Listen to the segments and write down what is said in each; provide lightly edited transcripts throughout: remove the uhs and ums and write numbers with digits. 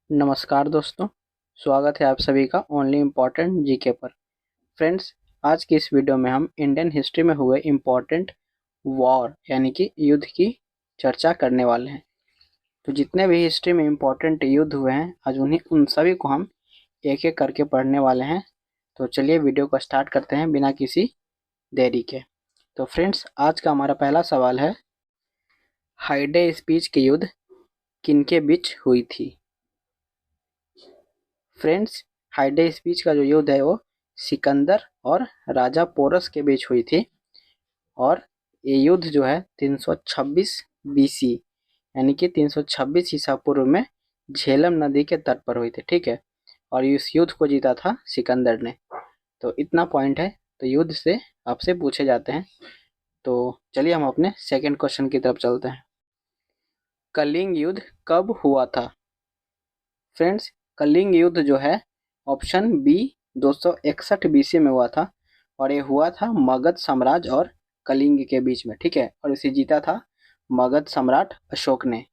नमस्कार दोस्तों, स्वागत है आप सभी का ओनली इम्पॉर्टेंट जीके पर। फ्रेंड्स, आज की इस वीडियो में हम इंडियन हिस्ट्री में हुए इम्पॉर्टेंट वॉर यानी कि युद्ध की चर्चा करने वाले हैं। तो जितने भी हिस्ट्री में इम्पॉर्टेंट युद्ध हुए हैं, आज उन सभी को हम एक एक करके पढ़ने वाले हैं। तो चलिए वीडियो को स्टार्ट करते हैं बिना किसी देरी के। तो फ्रेंड्स, आज का हमारा पहला सवाल है, हाइडे स्पीच की युद्ध किनके बीच हुई थी? फ्रेंड्स, हाइडे स्पीच का जो युद्ध है वो सिकंदर और राजा पोरस के बीच हुई थी। और ये युद्ध जो है 326 बीसी यानी कि 326 ईसा पूर्व में झेलम नदी के तट पर हुई थी। ठीक है, और इस युद्ध को जीता था सिकंदर ने। तो इतना पॉइंट है। तो युद्ध से आपसे पूछे जाते हैं। तो चलिए हम अपने सेकंड क्वेश्चन की तरफ चलते हैं। कलिंग युद्ध कब हुआ था? फ्रेंड्स, कलिंग युद्ध जो है ऑप्शन बी 261 बीसी में हुआ था। और ये हुआ था मगध साम्राज्य और कलिंग के बीच में। ठीक है, और इसे जीता था मगध सम्राट अशोक ने।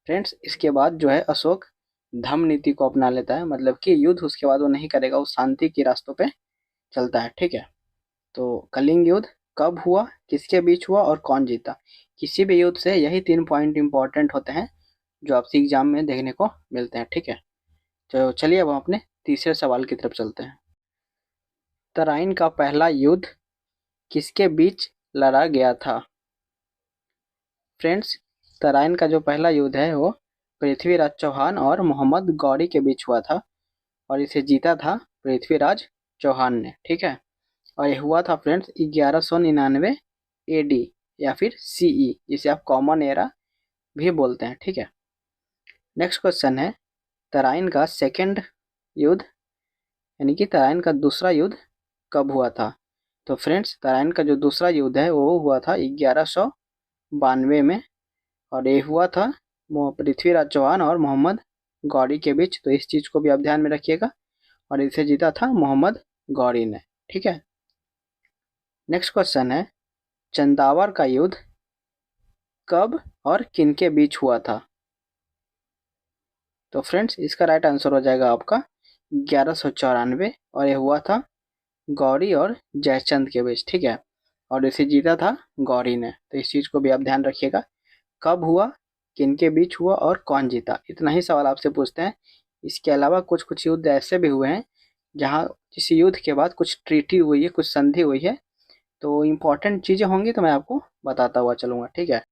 फ्रेंड्स, इसके बाद जो है अशोक धम्म नीति को अपना लेता है, मतलब कि युद्ध उसके बाद वो नहीं करेगा, वो शांति के रास्तों पे चलता है। ठीक है, तो कलिंग युद्ध कब हुआ, किसके बीच हुआ और कौन जीता? किसी भी युद्ध से यही 3 पॉइंट इंपॉर्टेंट होते हैं जो आपसे एग्जाम में देखने को मिलते हैं। ठीक है, तो चलिए अब हम अपने तीसरे सवाल की तरफ चलते हैं। तराइन का पहला युद्ध किसके बीच लड़ा गया था? फ्रेंड्स, तराइन का जो पहला युद्ध है वो पृथ्वीराज चौहान और मोहम्मद गौरी के बीच हुआ था। और इसे जीता था पृथ्वीराज चौहान ने। ठीक है, और ये हुआ था फ्रेंड्स 1199 एडी या फिर सीई, जिसे आप कॉमन एरा भी बोलते हैं। ठीक है, नेक्स्ट क्वेश्चन है, तराइन का सेकेंड युद्ध यानी कि तराइन का दूसरा युद्ध कब हुआ था? तो फ्रेंड्स, तराइन का जो दूसरा युद्ध है वो हुआ था 1192 में। और ये हुआ था पृथ्वीराज चौहान और मोहम्मद गौरी के बीच। तो इस चीज को भी आप ध्यान में रखिएगा। और इसे जीता था मोहम्मद गौरी ने। ठीक है, नेक्स्ट क्वेश्चन है, चंदावर का युद्ध कब और किन के बीच हुआ था? तो फ्रेंड्स, इसका राइट आंसर हो जाएगा आपका 1194। और यह हुआ था गौरी और जयचंद के बीच। ठीक है, और इसे जीता था गौरी ने। तो इस चीज को भी आप ध्यान रखिएगा, कब हुआ, किन के बीच हुआ और कौन जीता। इतना ही सवाल आपसे पूछते हैं। इसके अलावा कुछ कुछ युद्ध ऐसे भी हुए हैं जहाँ किसी युद्ध के बाद कुछ ट्रीटी हुई है, कुछ संधि हुई है। तो इम्पोर्टेंट चीजें होंगी तो मैं आपको बताता हुआ चलूंगा। ठीक है,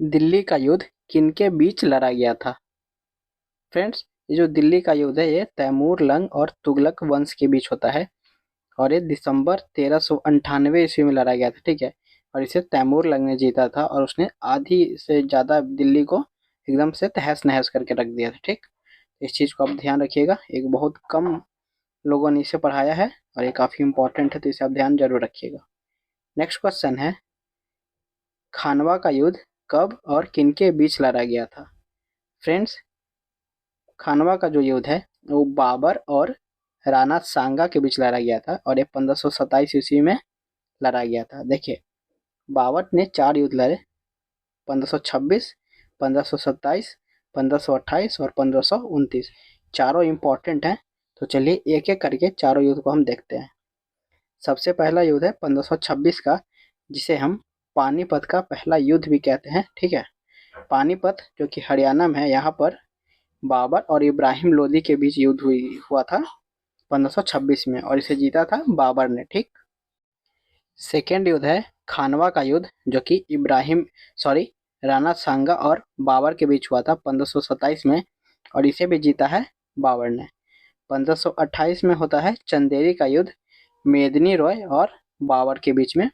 दिल्ली का युद्ध किन के बीच लड़ा गया था? फ्रेंड्स, ये जो दिल्ली का युद्ध है ये तैमूर लंग और तुगलक वंश के बीच होता है। और ये दिसंबर 1398 ईस्वी में लड़ा गया था। ठीक है, और इसे तैमूर लंग ने जीता था और उसने आधी से ज़्यादा दिल्ली को एकदम से तहस नहस करके रख दिया था। ठीक, इस चीज़ को आप ध्यान रखिएगा, एक बहुत कम लोगों ने इसे पढ़ाया है और ये काफ़ी इंपॉर्टेंट है, तो इसे आप ध्यान जरूर रखिएगा। नेक्स्ट क्वेश्चन है, खानवा का युद्ध कब और किनके बीच लड़ा गया था? फ्रेंड्स, खानवा का जो युद्ध है वो बाबर और राणा सांगा के बीच लड़ा गया था। और ये 1527 ईस्वी में लड़ा गया था। देखिए, बाबर ने 4 युद्ध लड़े, 1526, 1527, 1528 और 1529। चारों इंपॉर्टेंट हैं। तो चलिए एक एक करके चारों युद्ध को हम देखते हैं। सबसे पहला युद्ध है 1526 का, जिसे हम पानीपत का पहला युद्ध भी कहते हैं। ठीक है, पानीपत जो कि हरियाणा में है, यहाँ पर बाबर और इब्राहिम लोदी के बीच युद्ध हुआ था 1526 में, और इसे जीता था बाबर ने। ठीक, सेकेंड युद्ध है खानवा का युद्ध, जो कि राणा सांगा और बाबर के बीच हुआ था 1527 में, और इसे भी जीता है बाबर ने। 1528 में होता है चंदेरी का युद्ध, मेदिनी रॉय और बाबर के बीच में,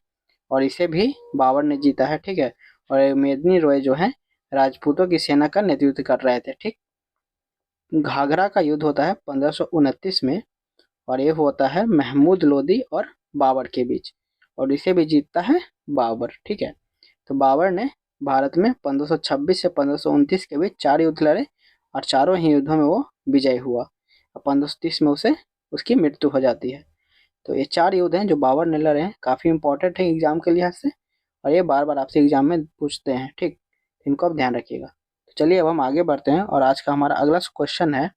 और इसे भी बाबर ने जीता है। ठीक है, और मेदिनी रॉय जो है राजपूतों की सेना का नेतृत्व कर रहे थे। ठीक, घाघरा का युद्ध होता है 1529 में, और ये होता है महमूद लोदी और बाबर के बीच, और इसे भी जीतता है बाबर। ठीक है, तो बाबर ने भारत में 1526 से 1529 के बीच 4 युद्ध लड़े, और चारों ही युद्धों में वो विजयी हुआ। 1530 में उसे उसकी मृत्यु हो जाती है। तो ये 4 युद्ध हैं जो बाबर ने लड़े हैं, काफ़ी इंपॉर्टेंट है एग्जाम के लिहाज से, और ये बार बार आपसे एग्जाम में पूछते हैं। ठीक, इनको आप ध्यान रखिएगा। चलिए अब हम आगे बढ़ते हैं और आज का हमारा अगला क्वेश्चन है,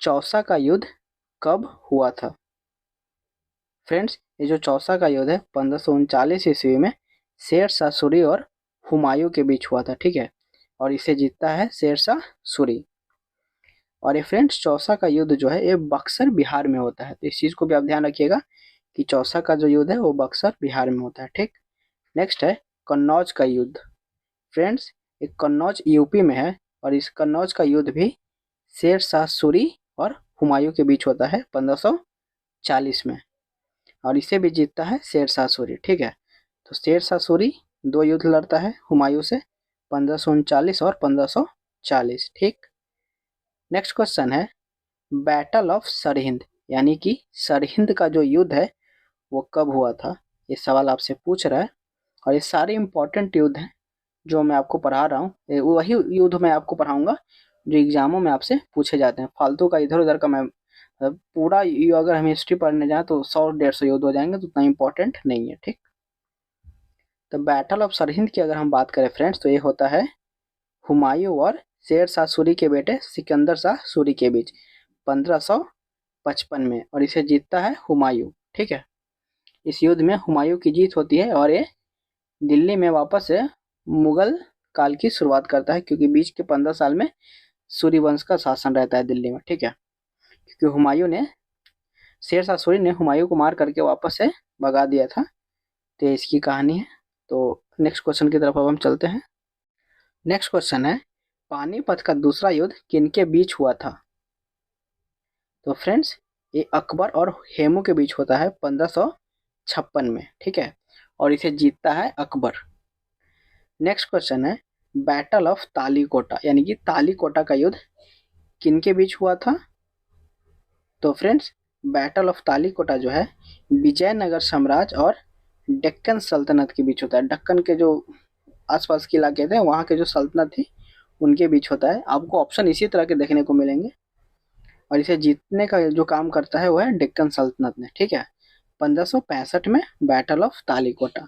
चौसा का युद्ध कब हुआ था। फ्रेंड्स, ये जो चौसा का युद्ध है 1539 ईस्वी में शेर शाह सूरी और हुमायूं के बीच हुआ था, ठीक है। और इसे जीतता है शेर शाह सूरी। और ये फ्रेंड्स, चौसा का युद्ध जो है ये बक्सर बिहार में होता है, तो इस चीज़ को भी आप ध्यान रखिएगा कि चौसा का जो युद्ध है वो बक्सर बिहार में होता है, ठीक। नेक्स्ट है कन्नौज का युद्ध। फ्रेंड्स, ये कन्नौज यूपी में है और इस कन्नौज का युद्ध भी शेर शाह सूरी और हुमायूं के बीच होता है 1540 में, और इसे भी जीतता है शेर शाह सूरी, ठीक है। तो शेर शाह सूरी 2 युद्ध लड़ता है हुमायूं से 1539 और 1540, ठीक। नेक्स्ट क्वेश्चन है बैटल ऑफ सरहिंद, यानी कि सरहिंद का जो युद्ध है वो कब हुआ था। ये सवाल आपसे पूछ रहा है और ये सारे इंपॉर्टेंट युद्ध हैं जो मैं आपको पढ़ा रहा हूँ, वही युद्ध मैं आपको पढ़ाऊंगा जो एग्जामों में आपसे पूछे जाते हैं। फालतू का इधर उधर का मैं पूरा अगर हम हिस्ट्री पढ़ने जाए तो 100-150 युद्ध हो जाएंगे, तो उतना इंपॉर्टेंट नहीं है, ठीक। तो बैटल ऑफ सरहिंद की अगर हम बात करें फ्रेंड्स, तो ये होता है हुमायूं और शेर शाह सूरी के बेटे सिकंदर शाह सूरी के बीच 1555 में, और इसे जीतता है हुमायूं, ठीक है। इस युद्ध में हुमायूं की जीत होती है और ये दिल्ली में वापस से मुगल काल की शुरुआत करता है, क्योंकि बीच के 15 साल में सूर्य वंश का शासन रहता है दिल्ली में, ठीक है। क्योंकि हुमायूं ने शेर शाह सूरी ने हुमायूं को मार करके वापस से भगा दिया था, तो इसकी कहानी है। तो नेक्स्ट क्वेश्चन की तरफ अब हम चलते हैं। नेक्स्ट क्वेश्चन है पानीपत का दूसरा युद्ध किनके बीच हुआ था। तो फ्रेंड्स, ये अकबर और हेमू के बीच होता है 1556 में, ठीक है, और इसे जीतता है अकबर। नेक्स्ट क्वेश्चन है बैटल ऑफ तालीकोटा, यानी कि तालीकोटा का युद्ध किनके बीच हुआ था। तो फ्रेंड्स, बैटल ऑफ तालीकोटा जो है विजयनगर साम्राज्य और डेक्कन सल्तनत के बीच होता है। दक्कन के जो आसपास के इलाके थे वहाँ के जो सल्तनत थी उनके बीच होता है। आपको ऑप्शन इसी तरह के देखने को मिलेंगे, और इसे जीतने का जो काम करता है वो है डेक्कन सल्तनत ने, ठीक है। 1565 में बैटल ऑफ तालीकोटा,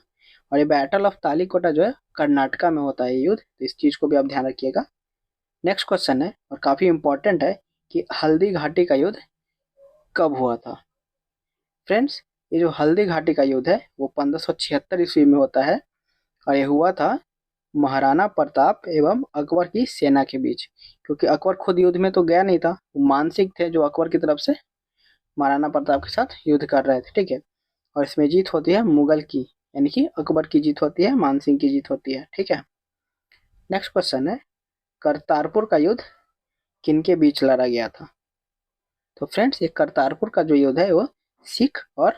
और ये बैटल ऑफ तालीकोटा जो है कर्नाटका में होता है ये युद्ध, तो इस चीज़ को भी आप ध्यान रखिएगा। नेक्स्ट क्वेश्चन है और काफ़ी इंपॉर्टेंट है कि हल्दी घाटी का युद्ध कब हुआ था। फ्रेंड्स, ये जो हल्दी घाटी का युद्ध है वो 1576 ईस्वी में होता है, और ये हुआ था महाराणा प्रताप एवं अकबर की सेना के बीच। क्योंकि अकबर खुद युद्ध में तो गया नहीं था, वो मानसिक थे जो अकबर की तरफ से महाराणा प्रताप के साथ युद्ध कर रहे थे, ठीक है। और इसमें जीत होती है मुगल की, यानी कि अकबर की जीत होती है, मानसिंह की जीत होती है, ठीक है। नेक्स्ट क्वेश्चन है करतारपुर का युद्ध किनके बीच लड़ा गया था। तो फ्रेंड्स, ये करतारपुर का जो युद्ध है वो सिख और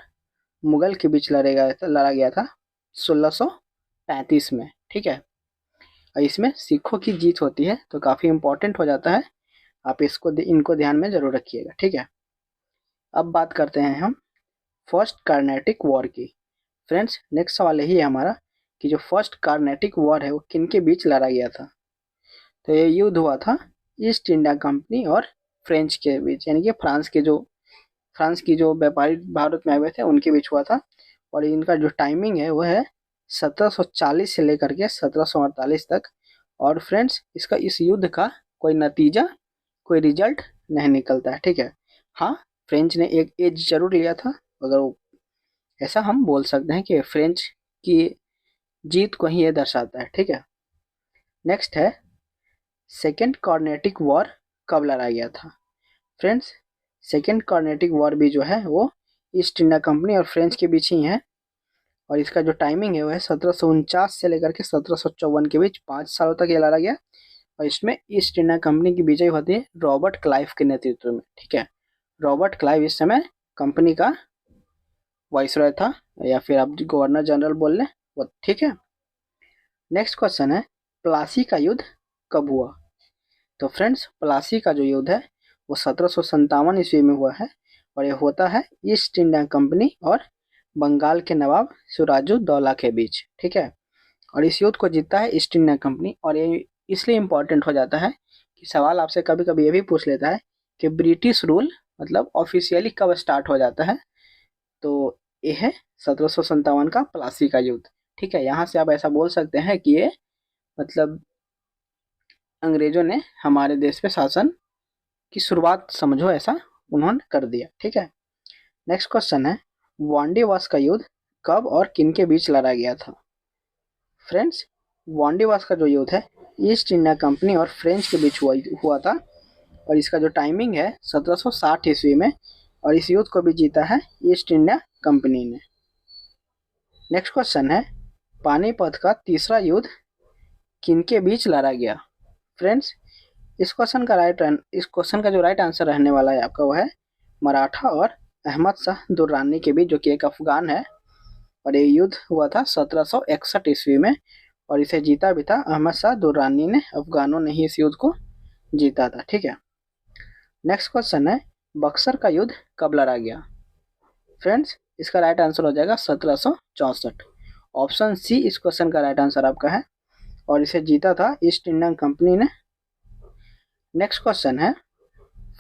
मुगल के बीच लड़ा गया था 1635 में, ठीक है। और इसमें सिखों की जीत होती है, तो काफ़ी इंपॉर्टेंट हो जाता है, आप इनको ध्यान में जरूर रखिएगा, ठीक है। अब बात करते हैं हम फर्स्ट कार्नेटिक वॉर की। फ्रेंड्स, नेक्स्ट सवाल यही है हमारा कि जो फर्स्ट कार्नेटिक वॉर है वो किन के बीच लड़ा गया था। तो ये युद्ध हुआ था ईस्ट इंडिया कंपनी और फ्रेंच के बीच, यानी कि फ्रांस की जो व्यापारी भारत में आए हुए थे उनके बीच हुआ था। और इनका जो टाइमिंग है वो है 1740 से लेकर के 1748 तक। और फ्रेंड्स, इस युद्ध का कोई नतीजा, कोई रिजल्ट नहीं निकलता है, ठीक है। हाँ, फ्रेंच ने एक एज जरूर लिया था, अगर ऐसा हम बोल सकते हैं कि फ्रेंच की जीत को ही ये दर्शाता है, ठीक है। नेक्स्ट है सेकेंड कार्नेटिक वॉर कब लड़ा गया था। फ्रेंड्स, सेकेंड कार्नेटिक वॉर भी जो है वो ईस्ट इंडिया कंपनी और फ्रेंच के बीच ही है, और इसका जो टाइमिंग है वो है 1749 से लेकर के 1754 के बीच 5 सालों तक ये लड़ा गया। और इसमें ईस्ट इंडिया कंपनी की विजय होती है रॉबर्ट क्लाइव के नेतृत्व में, ठीक है। रॉबर्ट क्लाइव इस समय कंपनी का वाइसरॉय था, या फिर आप गवर्नर जनरल बोल लें वो, ठीक है। नेक्स्ट क्वेश्चन है प्लासी का युद्ध कब हुआ। तो फ्रेंड्स, प्लासी का जो युद्ध है वो 1757 ईस्वी में हुआ है, और ये होता है ईस्ट इंडिया कंपनी और बंगाल के नवाब सिराजुद्दौला के बीच, ठीक है। और इस युद्ध को जीतता है ईस्ट इंडिया कंपनी, और ये इसलिए इम्पोर्टेंट हो जाता है कि सवाल आपसे कभी कभी ये भी पूछ लेता है कि ब्रिटिश रूल मतलब ऑफिशियली कब स्टार्ट हो जाता है। तो ये है 1757 का प्लासी का युद्ध, ठीक है। यहाँ से आप ऐसा बोल सकते हैं कि ये मतलब अंग्रेजों ने हमारे देश पे शासन की शुरुआत समझो ऐसा उन्होंने कर दिया। ठीक है, नेक्स्ट क्वेश्चन है वांडीवास का युद्ध कब और किन के बीच लड़ा गया था? फ्रेंड्स, वांडीवास का जो युद्ध है ईस्ट इंडिया कंपनी और फ्रेंच के बीच हुआ था और इसका जो टाइमिंग है 1760 ईस्वी में, और इस युद्ध को भी जीता है ईस्ट इंडिया कंपनी ने। नेक्स्ट क्वेश्चन है पानीपत का तीसरा युद्ध किनके बीच लड़ा गया? फ्रेंड्स, इस क्वेश्चन का जो राइट आंसर रहने वाला है आपका वो है मराठा और अहमद शाह दुर्रानी के बीच, जो कि एक अफगान है, और ये युद्ध हुआ था 1761 ईस्वी में और इसे जीता भी था अहमद शाह दुर्रानी ने। अफगानों ने ही इस युद्ध को जीता था। ठीक है, नेक्स्ट क्वेश्चन है बक्सर का युद्ध कब लड़ा गया? फ्रेंड्स, इसका राइट आंसर हो जाएगा 1764। ऑप्शन सी इस क्वेश्चन का राइट आंसर आपका है और इसे जीता था ईस्ट इंडियन कंपनी ने। नेक्स्ट क्वेश्चन है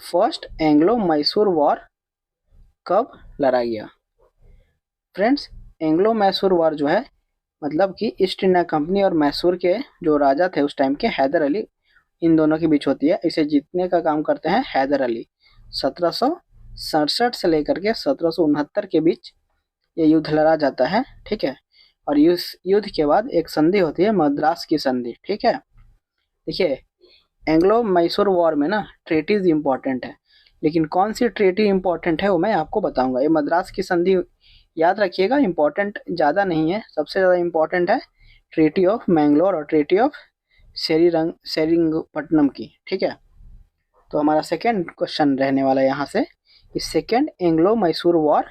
फर्स्ट एंग्लो मैसूर वॉर कब लड़ा गया? फ्रेंड्स, एंग्लो मैसूर वॉर जो है मतलब कि ईस्ट इंडिया कंपनी और मैसूर के जो राजा थे उस टाइम के हैदर अली, इन दोनों के बीच होती है। इसे जीतने का काम करते हैं हैदर अली। 1767 से लेकर के 1769 के बीच ये युद्ध लड़ा जाता है। ठीक है, और इस युद्ध के बाद एक संधि होती है मद्रास की संधि। ठीक है, देखिए एंग्लो मैसूर वॉर में ना ट्रीटीज इंपॉर्टेंट है, लेकिन कौन सी ट्रीटी इंपॉर्टेंट है वो मैं आपको बताऊंगा। ये मद्रास की संधि याद रखिएगा, इंपॉर्टेंट ज़्यादा नहीं है, सबसे ज़्यादा इंपॉर्टेंट है ट्रीटी ऑफ मैंगलोर और ट्रीटी ऑफ सेरिंगपट्टनम की। ठीक है, तो हमारा सेकेंड क्वेश्चन रहने वाला है यहाँ से कि सेकेंड एंग्लो मैसूर वॉर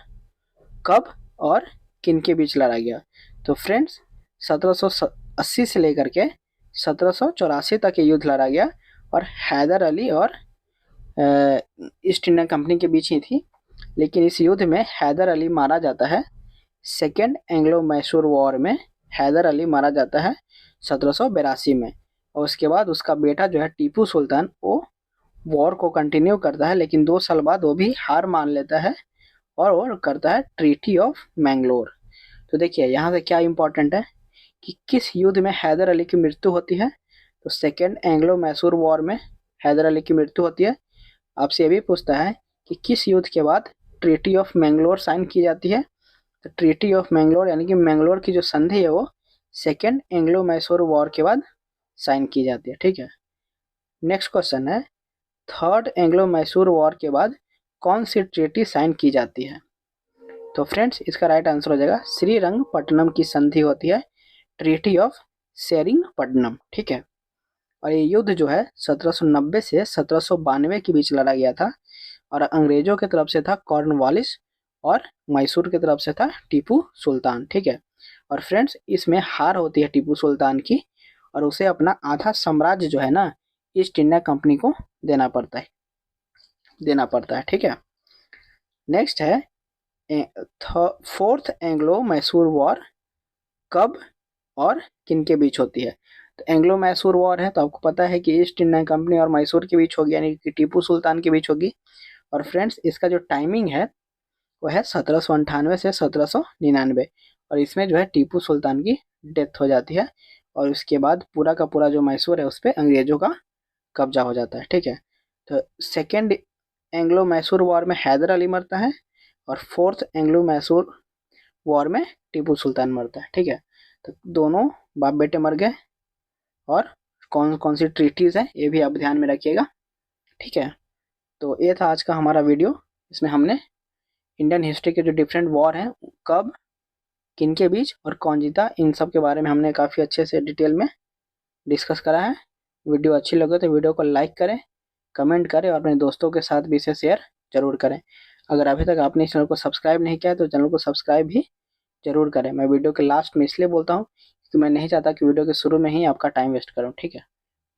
कब और किन के बीच लड़ा गया? तो फ्रेंड्स 1780 से लेकर के 1784 तक ये युद्ध लड़ा गया और हैदर अली और ईस्ट इंडिया कंपनी के बीच ही थी, लेकिन इस युद्ध में हैदर अली मारा जाता है। सेकेंड एंग्लो मैसूर वॉर में हैदर अली मारा जाता है 1782 में, और उसके बाद उसका बेटा जो है टीपू सुल्तान वो वॉर को कंटिन्यू करता है, लेकिन 2 साल बाद वो भी हार मान लेता है और वो करता है ट्रीटी ऑफ मैंगलोर। तो देखिए यहाँ से क्या इंपॉर्टेंट है कि किस युद्ध में हैदर अली की मृत्यु होती है? तो सेकेंड एंग्लो मैसूर वॉर में हैदर अली की मृत्यु होती है। आपसे ये भी पूछता है कि किस युद्ध के बाद ट्रीटी ऑफ मैंगलोर साइन की जाती है? तो ट्रीटी ऑफ मैंगलोर यानी कि मैंगलोर की जो संधि है वो सेकेंड एंग्लो मैसूर वॉर के बाद साइन की जाती है। ठीक है, नेक्स्ट क्वेश्चन है थर्ड एंग्लो मैसूर वॉर के बाद कौन सी ट्रीटी साइन की जाती है? तो फ्रेंड्स, इसका राइट आंसर हो जाएगा श्रीरंगपट्टनम की संधि होती है, ट्रीटी ऑफ सेरिंगपट्टनम। ठीक है, और ये युद्ध जो है 1790 से 1792 के बीच लड़ा गया था और अंग्रेजों की तरफ से था कॉर्नवालिस और मैसूर की तरफ से था टीपू सुल्तान। ठीक है, और फ्रेंड्स इसमें हार होती है टीपू सुल्तान की और उसे अपना आधा साम्राज्य जो है ना ईस्ट इंडिया कंपनी को देना पड़ता है। ठीक है, नेक्स्ट है फोर्थ एंग्लो मैसूर वॉर कब और किन के बीच होती है? तो एंग्लो मैसूर वॉर है तो आपको पता है कि ईस्ट इंडिया कंपनी और मैसूर के बीच होगी, यानी कि टीपू सुल्तान के बीच होगी। और फ्रेंड्स इसका जो टाइमिंग है वो है 1798 से 1799 और इसमें जो है टीपू सुल्तान की डेथ हो जाती है और उसके बाद पूरा का पूरा जो मैसूर है उस पर अंग्रेजों का कब्जा हो जाता है। ठीक है, तो सेकेंड एंग्लो मैसूर वॉर में हैदर अली मरता है और फोर्थ एंग्लो मैसूर वॉर में टीपू सुल्तान मरता है। ठीक है, तो दोनों बाप बेटे मर गए और कौन कौन सी ट्रीटीज़ हैं ये भी आप ध्यान में रखिएगा। ठीक है, तो ये था आज का हमारा वीडियो। इसमें हमने इंडियन हिस्ट्री के जो डिफरेंट वॉर हैं कब किन के बीच और कौन जीता, इन सब के बारे में हमने काफ़ी अच्छे से डिटेल में डिस्कस करा है। वीडियो अच्छी लगे तो वीडियो को लाइक करें, कमेंट करें और अपने दोस्तों के साथ भी इसे शेयर जरूर करें। अगर अभी तक आपने इस चैनल को सब्सक्राइब नहीं किया है तो चैनल को सब्सक्राइब भी जरूर करें। मैं वीडियो के लास्ट में इसलिए बोलता हूँ कि मैं नहीं चाहता कि वीडियो के शुरू में ही आपका टाइम वेस्ट करूँ। ठीक है,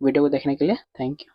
वीडियो को देखने के लिए थैंक यू।